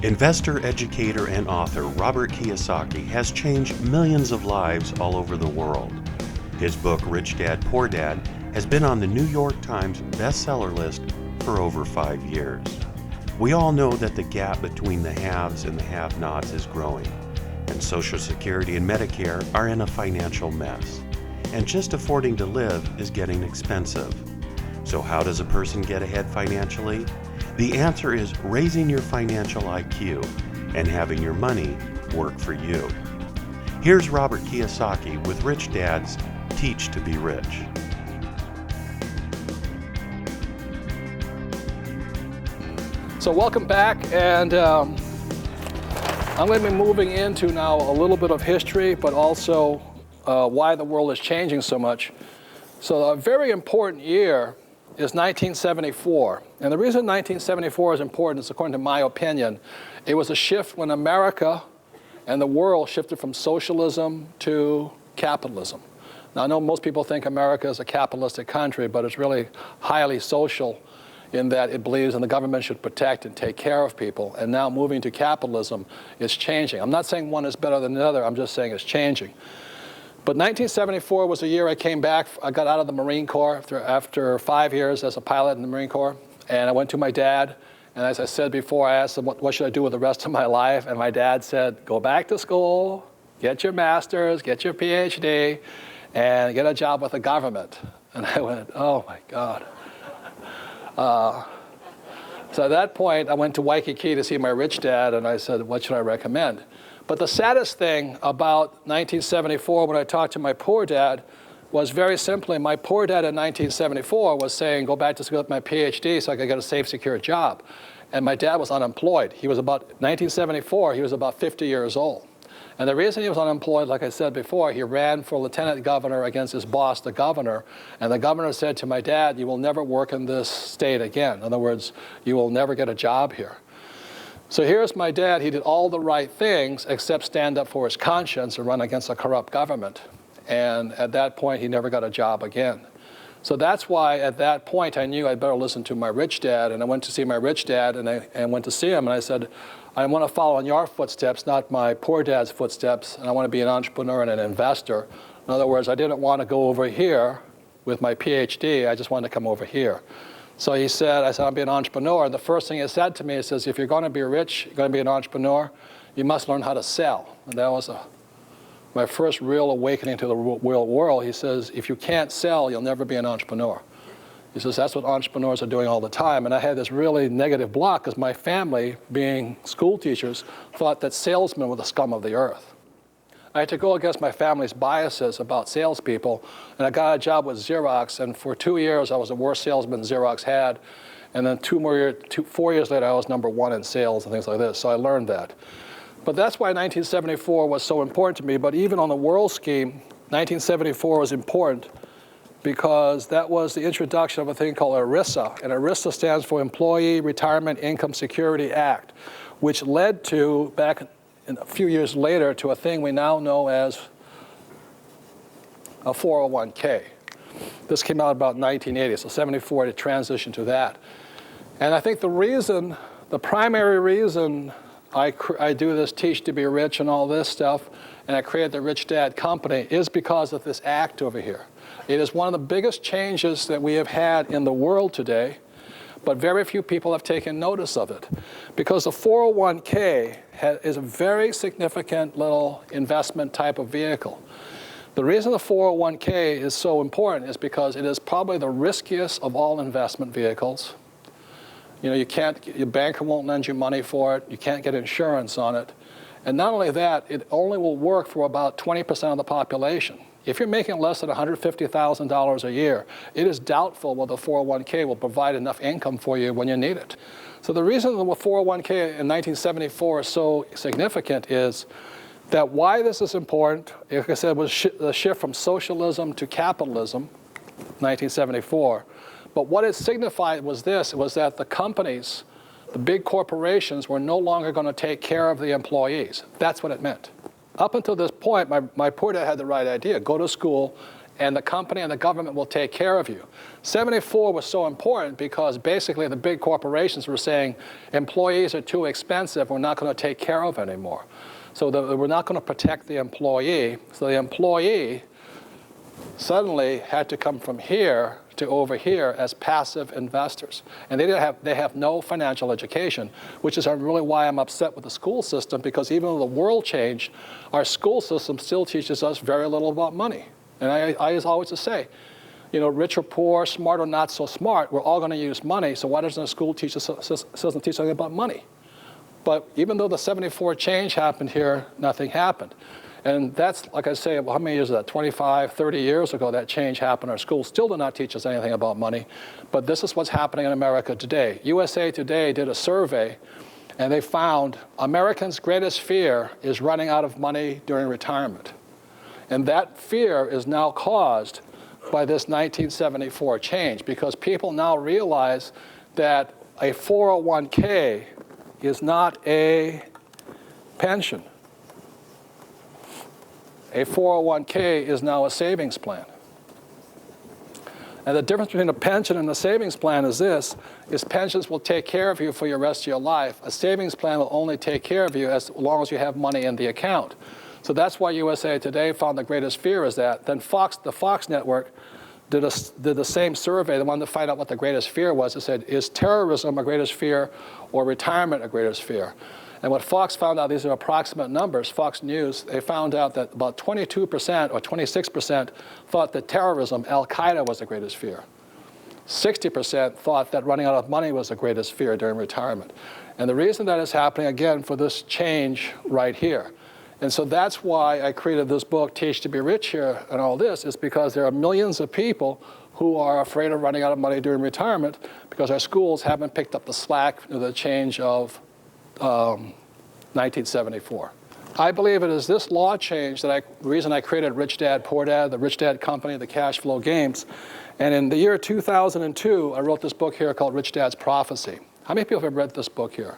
Investor, educator, and author Robert Kiyosaki has changed millions of lives all over the world. His book, Rich Dad, Poor Dad, has been on the New York Times bestseller list for over 5 years. We all know that the gap between the haves and the have-nots is growing, and Social Security and Medicare are in a financial mess. And just affording to live is getting expensive. So how does a person get ahead financially? The answer is raising your financial IQ and having your money work for you. Here's Robert Kiyosaki with Rich Dad's Teach to Be Rich. So welcome back, and I'm going to be moving into now a little bit of history, but also why the world is changing so much. So a very important year is 1974. And the reason 1974 is important is, according to my opinion, it was a shift when America and the world shifted from socialism to capitalism. Now, I know most people think America is a capitalistic country, but it's really highly social in that it believes in the government should protect and take care of people. And now moving to capitalism is changing. I'm not saying one is better than the other. I'm just saying it's changing. But 1974 was the year I came back. I got out of the Marine Corps after 5 years as a pilot in the Marine Corps. And I went to my dad. And as I said before, I asked him, what should I do with the rest of my life? And my dad said, go back to school, get your master's, get your PhD, and get a job with the government. And I went, oh my God. So at that point, I went to Waikiki to see my rich dad, and I said, what should I recommend? But the saddest thing about 1974, when I talked to my poor dad, was very simply, my poor dad in 1974 was saying, go back to school with my PhD so I could get a safe, secure job. And my dad was unemployed. He was about, 1974, he was about 50 years old. And the reason he was unemployed, like I said before, he ran for lieutenant governor against his boss, the governor. And the governor said to my dad, you will never work in this state again. In other words, you will never get a job here. So here's my dad. He did all the right things except stand up for his conscience and run against a corrupt government. And at that point, he never got a job again. So that's why at that point I knew I'd better listen to my rich dad. And I went to see my rich dad, and I went to see him, and I said, I want to follow in your footsteps, not my poor dad's footsteps, and I want to be an entrepreneur and an investor. In other words, I didn't want to go over here with my PhD. I just wanted to come over here. So he said, I said, I'll be an entrepreneur. And the first thing he said to me, he says, if you're going to be rich, you're going to be an entrepreneur, you must learn how to sell. And that was my first real awakening to the real world. He says, if you can't sell, you'll never be an entrepreneur. He says, that's what entrepreneurs are doing all the time. And I had this really negative block because my family, being school teachers, thought that salesmen were the scum of the earth. I had to go against my family's biases about salespeople, and I got a job with Xerox, and for 2 years I was the worst salesman Xerox had, and then 4 years later I was #1 in sales and things like this, so I learned that. But that's why 1974 was so important to me, but even on the world scheme, 1974 was important because that was the introduction of a thing called ERISA, and ERISA stands for Employee Retirement Income Security Act, which led to, back a few years later, to a thing we now know as a 401k. This came out about 1980, so 74 to transition to that. And I think the primary reason I do this Teach to Be Rich and all this stuff, and I created the Rich Dad Company, is because of this act over here. It is one of the biggest changes that we have had in the world today, but very few people have taken notice of it. Because the 401k is a very significant little investment type of vehicle. The reason the 401k is so important is because it is probably the riskiest of all investment vehicles. You know, your banker won't lend you money for it. You can't get insurance on it. And not only that, it only will work for about 20% of the population. If you're making less than $150,000 a year, it is doubtful whether the 401k will provide enough income for you when you need it. So the reason the 401k in 1974 is so significant is that why this is important, like I said, was the shift from socialism to capitalism, 1974. But what it signified was this, was that the companies, the big corporations, were no longer going to take care of the employees. That's what it meant. Up until this point, my poor dad had the right idea. Go to school and the company and the government will take care of you. 74 was so important because basically the big corporations were saying employees are too expensive, we're not going to take care of anymore. So we're not going to protect the employee. So the employee suddenly had to come from here to over here as passive investors. And they have no financial education, which is really why I'm upset with the school system, because even though the world changed, our school system still teaches us very little about money. And I always say, you know, rich or poor, smart or not so smart, we're all going to use money, so why doesn't the school system teach something about money? But even though the 74 change happened here, nothing happened. And that's, like I say, well, how many years is that? 25, 30 years ago, that change happened. Our schools still do not teach us anything about money. But this is what's happening in America today. USA Today did a survey, and they found Americans' greatest fear is running out of money during retirement. And that fear is now caused by this 1974 change, because people now realize that a 401k is not a pension. A 401k is now a savings plan. And the difference between a pension and a savings plan is this, is pensions will take care of you for your rest of your life. A savings plan will only take care of you as long as you have money in the account. So that's why USA Today found the greatest fear is that. Then the Fox network did the same survey. They wanted to find out what the greatest fear was. It said, is terrorism a greatest fear or retirement a greatest fear? And what Fox found out, these are approximate numbers, Fox News, they found out that about 22% or 26% thought that terrorism, Al-Qaeda, was the greatest fear. 60% thought that running out of money was the greatest fear during retirement. And the reason that is happening, again, for this change right here. And so that's why I created this book, Teach to Be Rich here, and all this, is because there are millions of people who are afraid of running out of money during retirement because our schools haven't picked up the slack of the change of 1974. I believe it is this law change the reason I created Rich Dad, Poor Dad, the Rich Dad Company, the Cash Flow Games. And in the year 2002, I wrote this book here called Rich Dad's Prophecy. How many people have read this book here?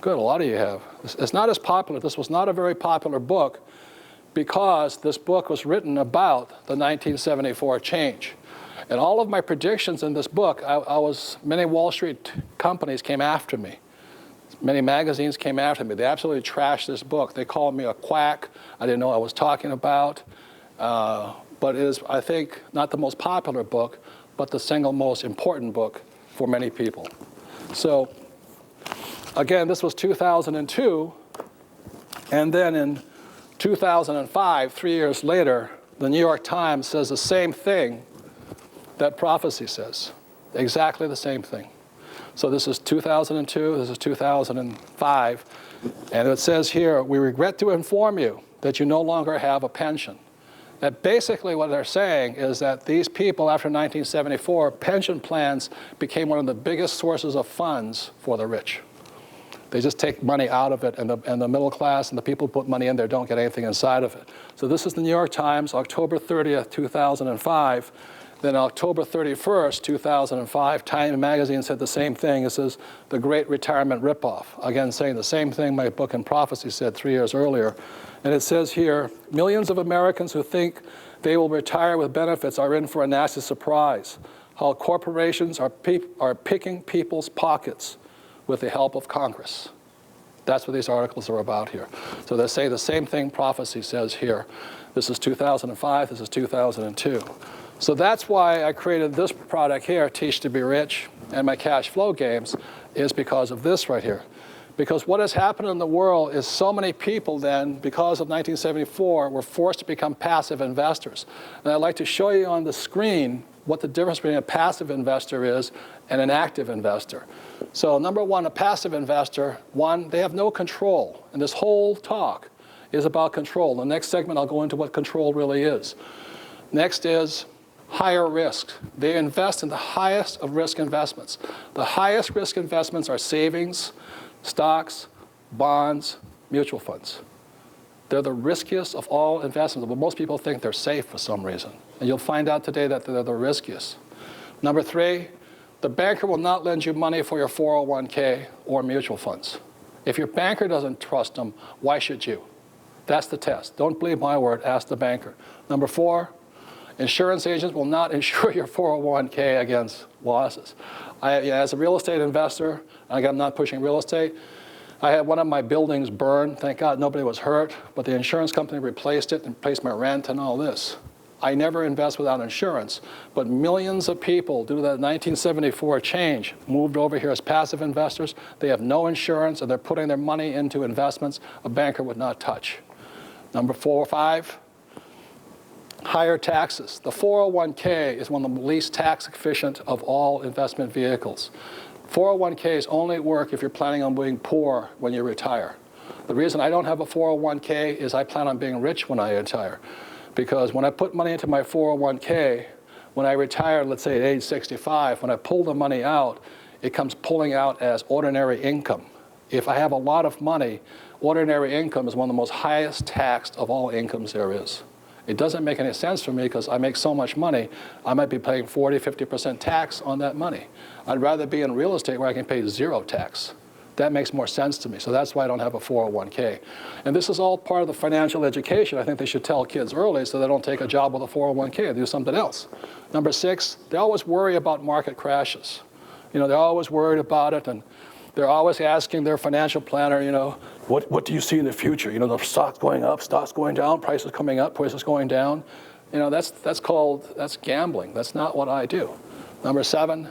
Good, a lot of you have. It's not as popular. This was not a very popular book because this book was written about the 1974 change. And all of my predictions in this book, many Wall Street companies came after me. Many magazines came after me. They absolutely trashed this book. They called me a quack. I didn't know what I was talking about. But it is, I think, not the most popular book, but the single most important book for many people. So, again, this was 2002. And then in 2005, 3 years later, the New York Times says the same thing that prophecy says. Exactly the same thing. So this is 2002, this is 2005, and it says here, we regret to inform you that you no longer have a pension. That basically what they're saying is that these people after 1974, pension plans became one of the biggest sources of funds for the rich. They just take money out of it, and the middle class and the people who put money in there don't get anything inside of it. So this is the New York Times, October 30th, 2005. Then October 31st, 2005, Time magazine said the same thing. It says, the great retirement ripoff. Again, saying the same thing my book in prophecy said 3 years earlier. And it says here, millions of Americans who think they will retire with benefits are in for a nasty surprise. How corporations are picking people's pockets with the help of Congress. That's what these articles are about here. So they say the same thing prophecy says here. This is 2005, this is 2002. So that's why I created this product here, Teach to Be Rich, and my cash flow games, is because of this right here. Because what has happened in the world is so many people then, because of 1974, were forced to become passive investors. And I'd like to show you on the screen what the difference between a passive investor is and an active investor. So number one, a passive investor, one, they have no control. And this whole talk is about control. The next segment, I'll go into what control really is. Next is higher risk. They invest in the highest of risk investments. The highest risk investments are savings, stocks, bonds, mutual funds. They're the riskiest of all investments, but most people think they're safe for some reason. And you'll find out today that they're the riskiest. Number three, the banker will not lend you money for your 401k or mutual funds. If your banker doesn't trust them, why should you? That's the test. Don't believe my word, ask the banker. Number four, Insurance agents will not insure your 401k against losses. As a real estate investor, I'm not pushing real estate, I had one of my buildings burned. Thank God nobody was hurt, but the insurance company replaced it and replaced my rent and all this. I never invest without insurance, but millions of people, due to that 1974 change, moved over here as passive investors. They have no insurance, and they're putting their money into investments a banker would not touch. Number 4 or 5, higher taxes. The 401k is one of the least tax efficient of all investment vehicles. 401ks only work if you're planning on being poor when you retire. The reason I don't have a 401k is I plan on being rich when I retire. Because when I put money into my 401k, when I retire, let's say at age 65, when I pull the money out, it comes pulling out as ordinary income. If I have a lot of money, ordinary income is one of the most highest taxed of all incomes there is. It doesn't make any sense for me because I make so much money, I might be paying 40, 50% tax on that money. I'd rather be in real estate where I can pay 0 tax. That makes more sense to me. So that's why I don't have a 401k. And this is all part of the financial education. I think they should tell kids early so they don't take a job with a 401k and do something else. Number 6, they always worry about market crashes. They're always worried about it, and they're always asking their financial planner, what do you see in the future? The stock's going up, stock's going down, prices coming up, prices going down. That's gambling. That's not what I do. Number 7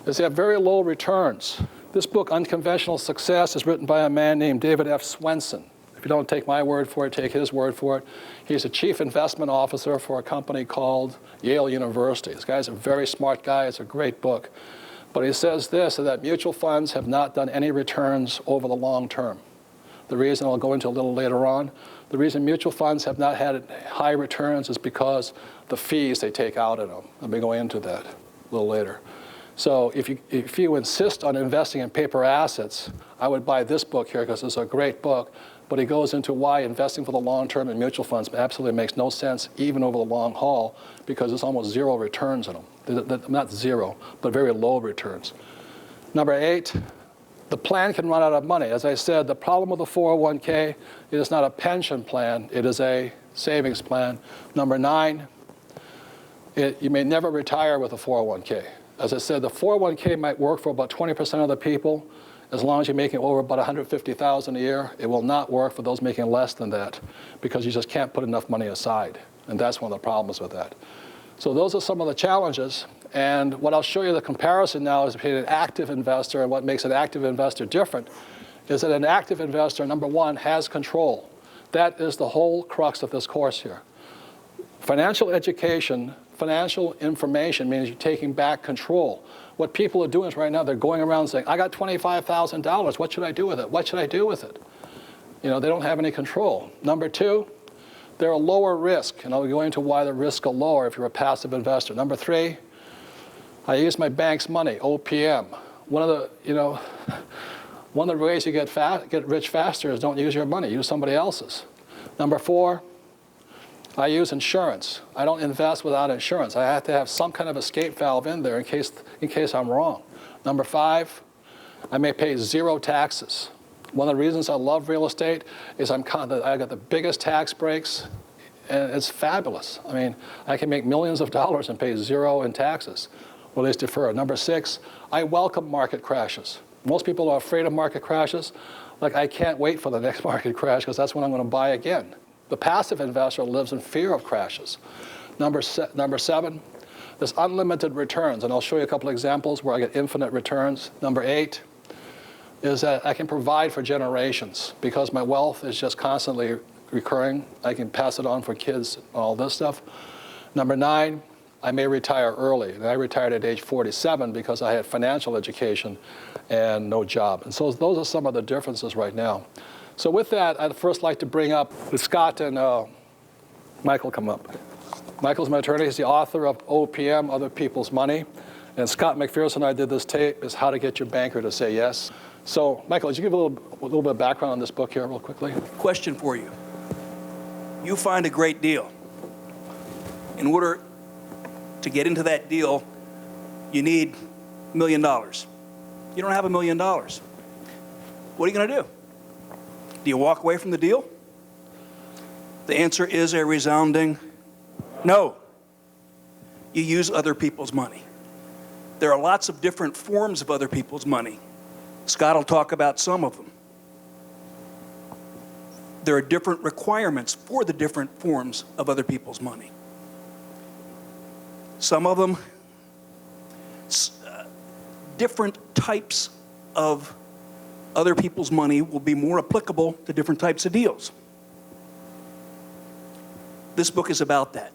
is they have very low returns. This book, Unconventional Success, is written by a man named David F. Swenson. If you don't take my word for it, take his word for it. He's a chief investment officer for a company called Yale University. This guy's a very smart guy. It's a great book. But he says this, that mutual funds have not done any returns over the long term. The reason I'll go into a little later on, the reason mutual funds have not had high returns is because the fees they take out of them. I'll be going into that a little later. So if you insist on investing in paper assets, I would buy this book here because it's a great book. But he goes into why investing for the long term in mutual funds absolutely makes no sense, even over the long haul, because there's almost 0 returns in them. Not 0, but very low returns. Number 8, the plan can run out of money. As I said, the problem with the 401k, it is not a pension plan, it is a savings plan. Number 9, you may never retire with a 401k. As I said, the 401k might work for about 20% of the people. As long as you're making over about $150,000 a year, it will not work for those making less than that because you just can't put enough money aside. And that's one of the problems with that. So those are some of the challenges. And what I'll show you the comparison now is between an active investor and what makes an active investor different is that an active investor, number 1, has control. That is the whole crux of this course here. Financial education, financial information means you're taking back control. What people are doing is right now, they're going around saying, I got $25,000. What should I do with it? What should I do with it? They don't have any control. Number 2, they're a lower risk. And I'll go into why the risks are lower if you're a passive investor. Number 3, I use my bank's money, OPM. One of the ways you get rich faster is don't use your money, use somebody else's. Number 4, I use insurance. I don't invest without insurance. I have to have some kind of escape valve in there in case I'm wrong. Number 5, I may pay 0 taxes. One of the reasons I love real estate is I got the biggest tax breaks, and it's fabulous. I mean, I can make millions of dollars and pay 0 in taxes, or at least defer. Number 6, I welcome market crashes. Most people are afraid of market crashes. Like, I can't wait for the next market crash because that's when I'm going to buy again. The passive investor lives in fear of crashes. Number 7, there's unlimited returns, and I'll show you a couple examples where I get infinite returns. Number 8 is that I can provide for generations because my wealth is just constantly recurring. I can pass it on for kids and all this stuff. Number 9, I may retire early, and I retired at age 47 because I had financial education and no job. And so those are some of the differences right now. So with that, I'd first like to bring up Scott and Michael come up. Michael's my attorney. He's the author of OPM, Other People's Money. And Scott McPherson and I did this tape, is How to Get Your Banker to Say Yes. So Michael, would you give a little bit of background on this book here real quickly? Question for you. You find a great deal. In order to get into that deal, you need $1 million. You don't have $1 million. What are you going to do? Do you walk away from the deal? The answer is a resounding No. You use other people's money. There are lots of different forms of other people's money. Scott will talk about some of them. There are different requirements for the different forms of other people's money. Some of them, different types of other people's money will be more applicable to different types of deals. This book is about that.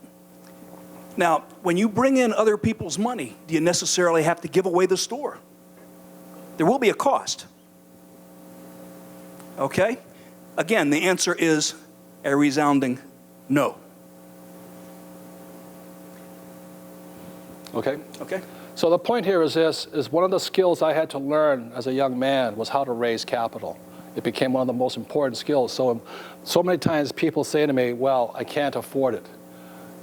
Now, when you bring in other people's money, do you necessarily have to give away the store? There will be a cost. Okay? Again, the answer is a resounding no. Okay? Okay? So the point here is this, is one of the skills I had to learn as a young man was how to raise capital. It became one of the most important skills. So many times people say to me, well, I can't afford it.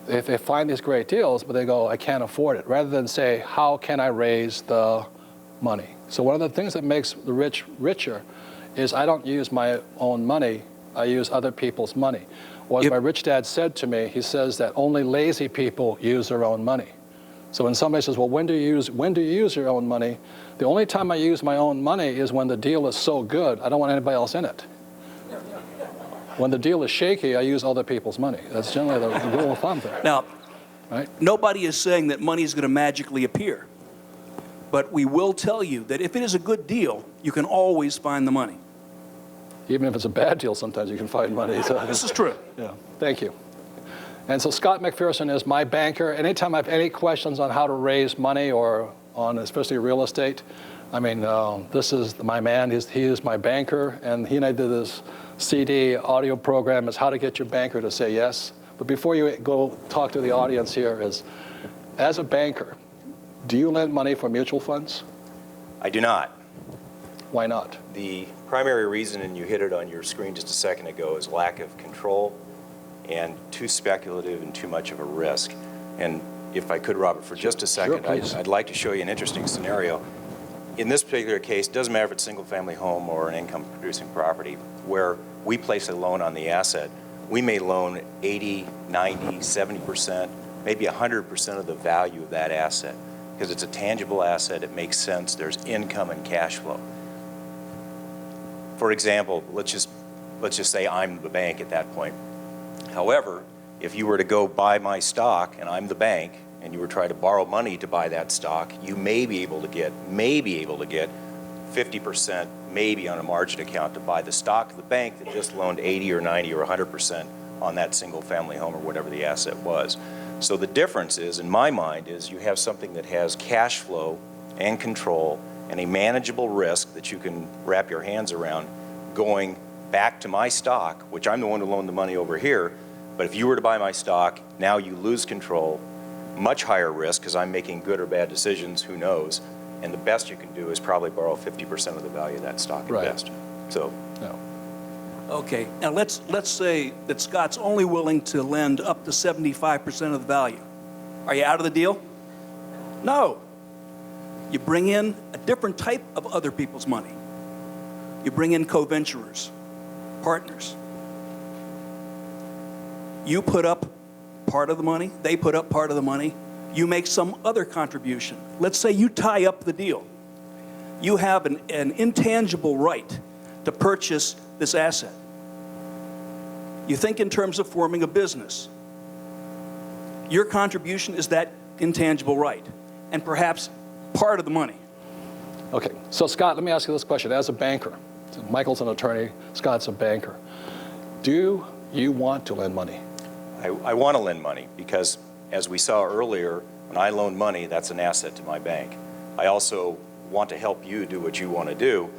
They find these great deals, but they go, I can't afford it, rather than say, how can I raise the money? So one of the things that makes the rich richer is I don't use my own money, I use other people's money. Or as my rich dad said to me, he says that only lazy people use their own money. So when somebody says, well, when do you use your own money? The only time I use my own money is when the deal is so good, I don't want anybody else in it. When the deal is shaky, I use other people's money. That's generally the rule of thumb there. Now, right? Nobody is saying that money is going to magically appear. But we will tell you that if it is a good deal, you can always find the money. Even if it's a bad deal, sometimes you can find money. So, this is true. Yeah, thank you. And so Scott McPherson is my banker. Anytime I have any questions on how to raise money or on especially real estate, I mean, this is my man. He is my banker, and he and I did this CD audio program is how to get your banker to say yes. But before you go talk to the audience here is, as a banker, do you lend money for mutual funds? I do not. Why not? The primary reason, and you hit it on your screen just a second ago, is lack of control and too speculative and too much of a risk. And if I could, Robert, for just a second, Sure, I'd like to show you an interesting scenario. In this particular case, it doesn't matter if it's a single-family home or an income-producing property, where we place a loan on the asset, we may loan 80, 90, 70%, maybe 100% of the value of that asset. Because it's a tangible asset, it makes sense, there's income and cash flow. For example, let's just say I'm the bank at that point. However, if you were to go buy my stock and I'm the bank, and you were trying to borrow money to buy that stock, you may be able to get 50%, maybe on a margin account to buy the stock of the bank that just loaned 80 or 90 or 100% on that single family home or whatever the asset was. So the difference is, in my mind, is you have something that has cash flow and control and a manageable risk that you can wrap your hands around going back to my stock, which I'm the one who loaned the money over here, but if you were to buy my stock, now you lose control, much higher risk because I'm making good or bad decisions, who knows, and the best you can do is probably borrow 50% of the value of that stock invest. So, No. Okay, now let's say that Scott's only willing to lend up to 75% of the value. Are you out of the deal? No. You bring in a different type of other people's money. You bring in co-venturers, partners. You put up part of the money, they put up part of the money, you make some other contribution. Let's say you tie up the deal. You have an intangible right to purchase this asset. You think in terms of forming a business. Your contribution is that intangible right, and perhaps part of the money. Okay, so Scott, let me ask you this question. As a banker, so Michael's an attorney, Scott's a banker. Do you want to lend money? I want to lend money because, as we saw earlier, when I loan money, that's an asset to my bank. I also want to help you do what you want to do,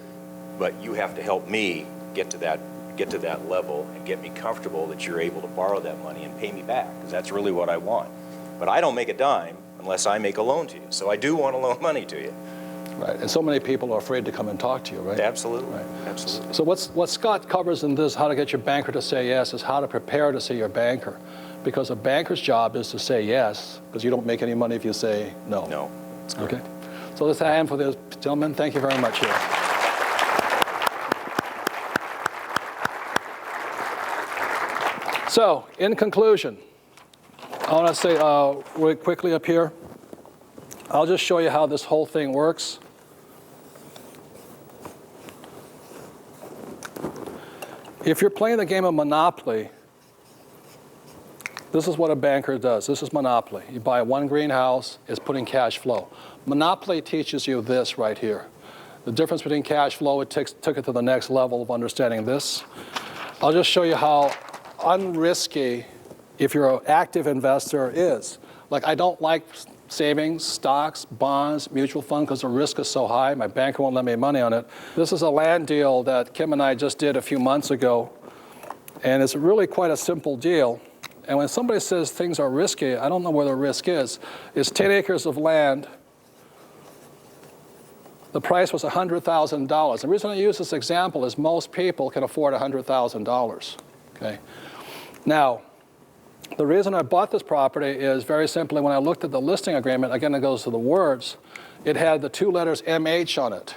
but you have to help me get to that level and get me comfortable that you're able to borrow that money and pay me back, because that's really what I want. But I don't make a dime unless I make a loan to you. So I do want to loan money to you. Right, and so many people are afraid to come and talk to you, right? Absolutely. Right. Absolutely. So what Scott covers in this, how to get your banker to say yes, is how to prepare to see your banker. Because a banker's job is to say yes, because you don't make any money if you say no. No, that's correct. Okay. So let's have a hand for this gentleman. Thank you very much here. So, in conclusion, I want to say really quickly up here, I'll just show you how this whole thing works. If you're playing the game of Monopoly, this is what a banker does. This is Monopoly. You buy one greenhouse, it's putting cash flow. Monopoly teaches you this right here. The difference between cash flow, it took it to the next level of understanding this. I'll just show you how unrisky, if you're an active investor, is. Like, I don't like savings, stocks, bonds, mutual fund, because the risk is so high. My banker won't lend me money on it. This is a land deal that Kim and I just did a few months ago, and it's really quite a simple deal. And when somebody says things are risky, I don't know where the risk is. It's 10 acres of land. The price was $100,000. The reason I use this example is most people can afford $100,000. Okay? Now, the reason I bought this property is very simply when I looked at the listing agreement, again, it goes to the words, it had the two letters MH on it.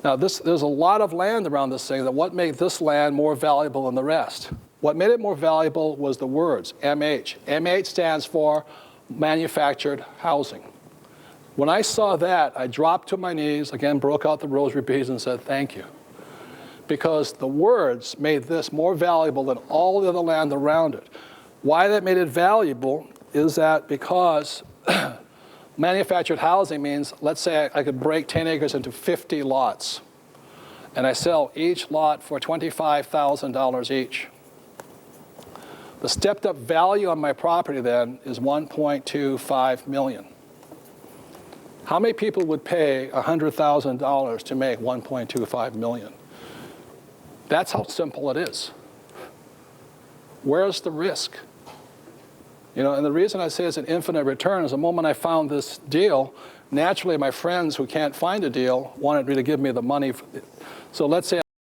Now, there's a lot of land around this thing. That what made this land more valuable than the rest? What made it more valuable was the words, MH. MH stands for manufactured housing. When I saw that, I dropped to my knees, again, broke out the rosary beads and said, thank you. Because the words made this more valuable than all the other land around it. Why that made it valuable is that because manufactured housing means, let's say I could break 10 acres into 50 lots, and I sell each lot for $25,000 each. The stepped up value on my property then is $1.25 million. How many people would pay $100,000 to make $1.25 million? That's how simple it is. Where's the risk? You know, and the reason I say it's an infinite return is the moment I found this deal, naturally my friends who can't find a deal wanted me to give me the money. So let's say